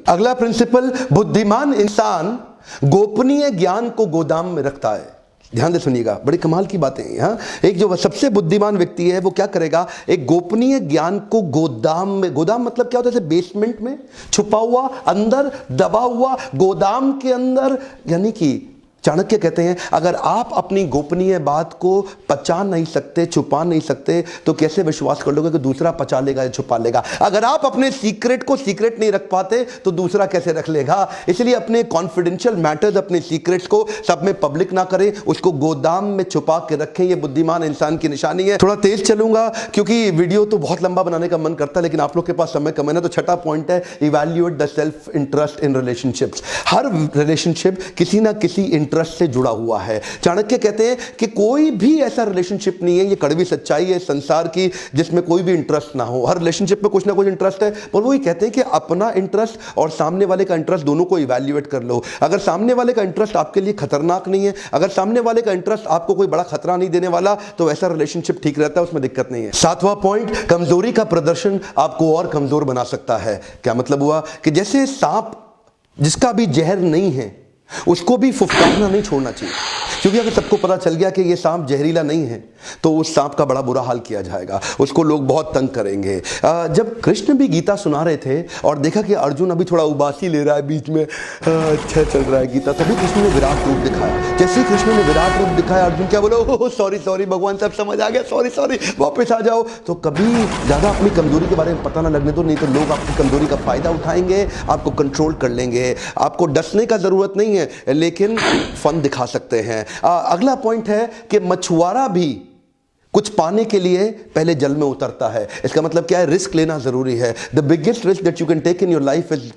अगला प्रिंसिपल, बुद्धिमान इंसान गोपनीय ज्ञान को गोदाम में रखता है। ध्यान से सुनिएगा, बड़ी कमाल की बातें हैं। हाँ, एक जो सबसे बुद्धिमान व्यक्ति है वो क्या करेगा, एक गोपनीय ज्ञान को गोदाम में, गोदाम मतलब क्या होता है, जैसे बेसमेंट में छुपा हुआ, अंदर दबा हुआ, गोदाम के अंदर। यानी कि चाणक्य कहते हैं अगर आप अपनी गोपनीय बात को पचा नहीं सकते, छुपा नहीं सकते, तो कैसे विश्वास कर लोगे कि दूसरा पचा लेगा या छुपा लेगा। अगर आप अपने सीक्रेट को सीक्रेट नहीं रख पाते तो दूसरा कैसे रख लेगा। इसलिए अपने कॉन्फिडेंशियल मैटर्स, अपने सीक्रेट्स को सब में पब्लिक ना करें, उसको गोदाम में छुपा के रखें। यह बुद्धिमान इंसान की निशानी है। थोड़ा तेज चलूंगा क्योंकि वीडियो तो बहुत लंबा बनाने का मन करता है, लेकिन आप लोग के पास समय कम है ना। तो छठा पॉइंट है, evaluate the self interest in relationships. Her relationship किसी ना किसी इंटरेस्ट से जुड़ा हुआ है। चाणक्य कहते हैं कि कोई भी ऐसा रिलेशनशिप नहीं है, ये कड़वी सच्चाई है संसार की, जिसमें कोई भी इंटरेस्ट ना हो। हर रिलेशनशिप में कुछ ना कुछ इंटरेस्ट है, पर वो ही कहते हैं कि अपना इंटरेस्ट और सामने वाले का इंटरेस्ट दोनों को इवैल्यूएट कर लो। अगर सामने वाले का इंटरेस्ट आपके लिए खतरनाक नहीं है, अगर सामने वाले का इंटरेस्ट आपको कोई बड़ा खतरा नहीं देने वाला, तो ऐसा रिलेशनशिप ठीक रहता है, उसमें दिक्कत नहीं है। सातवां पॉइंट, कमजोरी का प्रदर्शन आपको और कमजोर बना सकता है। क्या मतलब हुआ कि जैसे सांप जिसका भी जहर नहीं है उसको भी फुफकारना नहीं छोड़ना चाहिए, क्योंकि अगर सबको पता चल गया कि ये सांप जहरीला नहीं है तो उस सांप का बड़ा बुरा हाल किया जाएगा, उसको लोग बहुत तंग करेंगे। जब कृष्ण भी गीता सुना रहे थे और देखा कि अर्जुन अभी थोड़ा उबासी ले रहा है बीच में, अच्छा चल रहा है गीता, तभी कृष्ण ने विराट रूप दिखाया। जैसे ही कृष्ण ने विराट रूप दिखाया, अर्जुन क्या बोले, ओह सॉरी सॉरी भगवान, सब समझ आ गया, सॉरी सॉरी, वापस आ जाओ। तो कभी ज़्यादा अपनी कमजोरी के बारे में पता ना लगने दो, नहीं तो लोग आपकी कमजोरी का फायदा उठाएंगे, आपको कंट्रोल कर लेंगे। आपको डसने का जरूरत नहीं है, लेकिन फन दिखा सकते हैं। अगला पॉइंट है कि मछुआरा भी कुछ पाने के लिए पहले जल में उतरता है। इसका मतलब क्या है, रिस्क लेना जरूरी है। The biggest risk that you can take in your life is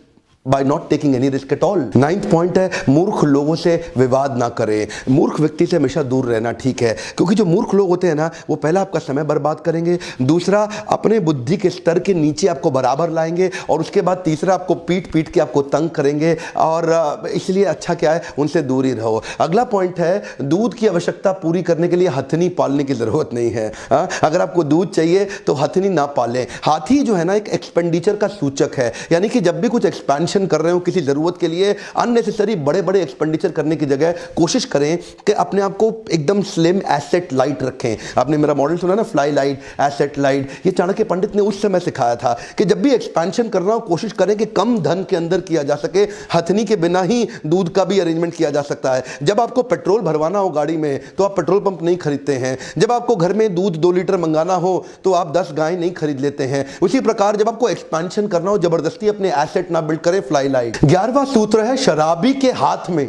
by not taking any risk at all। Ninth point है, मूर्ख लोगों से विवाद ना करें। मूर्ख व्यक्ति से हमेशा दूर रहना ठीक है, क्योंकि जो मूर्ख लोग होते हैं ना, वो पहला आपका समय बर्बाद करेंगे, दूसरा अपने बुद्धि के स्तर के नीचे आपको बराबर लाएंगे, और उसके बाद तीसरा आपको पीट पीट के आपको तंग करेंगे। और इसलिए अच्छा क्या है, उनसे दूर ही रहो। अगला पॉइंट है, दूध की आवश्यकता पूरी करने के लिए हथनी पालने की जरूरत नहीं है। अगर आपको दूध चाहिए तो हथनी ना पालें। हाथी जो है ना, एक एक्सपेंडिचर का सूचक है, यानी कि जब भी कुछ एक्सपेंशन कर रहे हो किसी जरूरत के लिए, अननेसेसरी बड़े बड़े एक्सपेंडिचर करने की जगह कोशिश करें कि अपने आप को एकदम स्लिम एसेट लाइट रखें। आपने मेरा मॉडल सुना ना, फ्लाई लाइट, एसेट लाइट, ये चाणक्य पंडित ने उस समय सिखाया था कि जब भी एक्सपेंशन करना हो कोशिश करें कि कम धन के अंदर किया जा सके। हथनी के बिना ही दूध का भी अरेंजमेंट किया जा सकता है। जब आपको पेट्रोल भरवाना हो गाड़ी में तो आप पेट्रोल पंप नहीं खरीदते हैं। जब आपको घर में दूध 2 लीटर मंगाना हो तो आप 10 गाय नहीं खरीद लेते हैं। उसी प्रकार जब आपको एक्सपेंशन करना हो, जबरदस्ती अपने एसेट ना बिल्ड करें, फ्लाई लाइट। 11वां सूत्र है, शराबी के हाथ में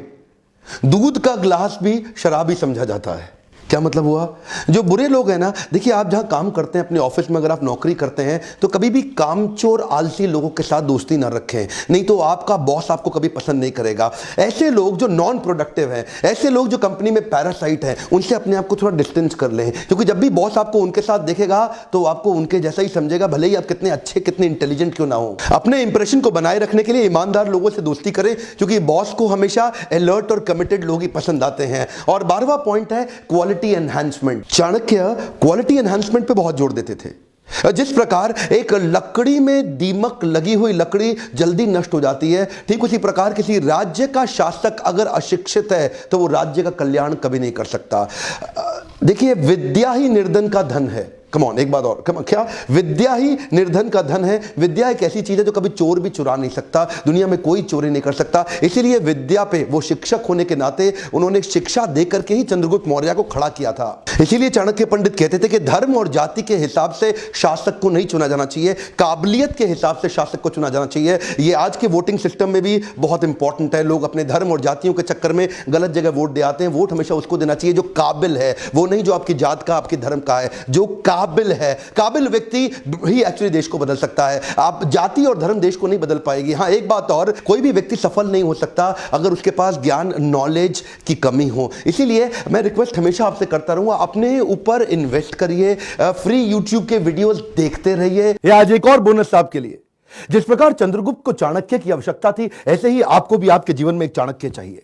दूध का ग्लास भी शराबी समझा जाता है। क्या मतलब हुआ, जो बुरे लोग हैं ना, देखिए आप जहां काम करते हैं, अपने ऑफिस में अगर आप नौकरी करते हैं, तो कभी भी कामचोर आलसी लोगों के साथ दोस्ती ना रखें, नहीं तो आपका बॉस आपको कभी पसंद नहीं करेगा। ऐसे लोग जो नॉन प्रोडक्टिव हैं, ऐसे लोग जो कंपनी में पैरासाइट हैं, उनसे अपने आप को थोड़ा डिस्टेंस कर लें, क्योंकि जब भी बॉस आपको उनके साथ देखेगा तो आपको उनके जैसा ही समझेगा, भले ही आप कितने अच्छे, कितने इंटेलिजेंट क्यों ना हो। अपने इंप्रेशन को बनाए रखने के लिए ईमानदार लोगों से दोस्ती करें, क्योंकि बॉस को हमेशा अलर्ट और कमिटेड लोग ही पसंद आते हैं। और 12वां पॉइंट है, quality enhancement. Chanakya quality enhancement पे बहुत जोर देते थे। जिस प्रकार एक लकड़ी में दीमक लगी हुई लकड़ी जल्दी नष्ट हो जाती है, ठीक उसी प्रकार किसी राज्य का शासक अगर अशिक्षित है तो वो राज्य का कल्याण कभी नहीं कर सकता। देखिए, विद्या ही निर्धन का धन है। कमॉन, एक बात और, क्या विद्या ही निर्धन का धन है। विद्या एक ऐसी चीज है जो कभी चोर भी चुरा नहीं सकता, दुनिया में कोई चोरी नहीं कर सकता। इसीलिए विद्या पे, वो शिक्षक होने के नाते उन्होंने शिक्षा देकर के ही चंद्रगुप्त मौर्य को खड़ा किया था। इसीलिए चाणक्य पंडित कहते थे कि धर्म और जाति के हिसाब से शासक को नहीं चुना जाना चाहिए, काबिलियत के हिसाब से शासक को चुना जाना चाहिए। ये आज के वोटिंग सिस्टम में भी बहुत इंपॉर्टेंट है। लोग अपने धर्म और जातियों के चक्कर में गलत जगह वोट दे आते हैं। वोट हमेशा उसको देना चाहिए जो काबिल है, वो नहीं जो आपकी जात का, आपके धर्म का है। जो काबिल है, काबिल व्यक्ति ही एक्चुअली देश को बदल सकता है। आप जाति और धर्म देश को नहीं बदल पाएगी। हाँ, एक बात और, कोई भी व्यक्ति सफल नहीं हो सकता अगर उसके पास ज्ञान, नॉलेज की कमी हो। इसीलिए मैं रिक्वेस्ट हमेशा आपसे करता रहूंगा, अपने ऊपर इन्वेस्ट करिए, फ्री यूट्यूब के वीडियोस देखते रहिए। ये आज एक और बोनस आपके लिए। जिस प्रकार चंद्रगुप्त को चाणक्य की आवश्यकता थी, ऐसे ही आपको भी आपके जीवन में एक चाणक्य चाहिए।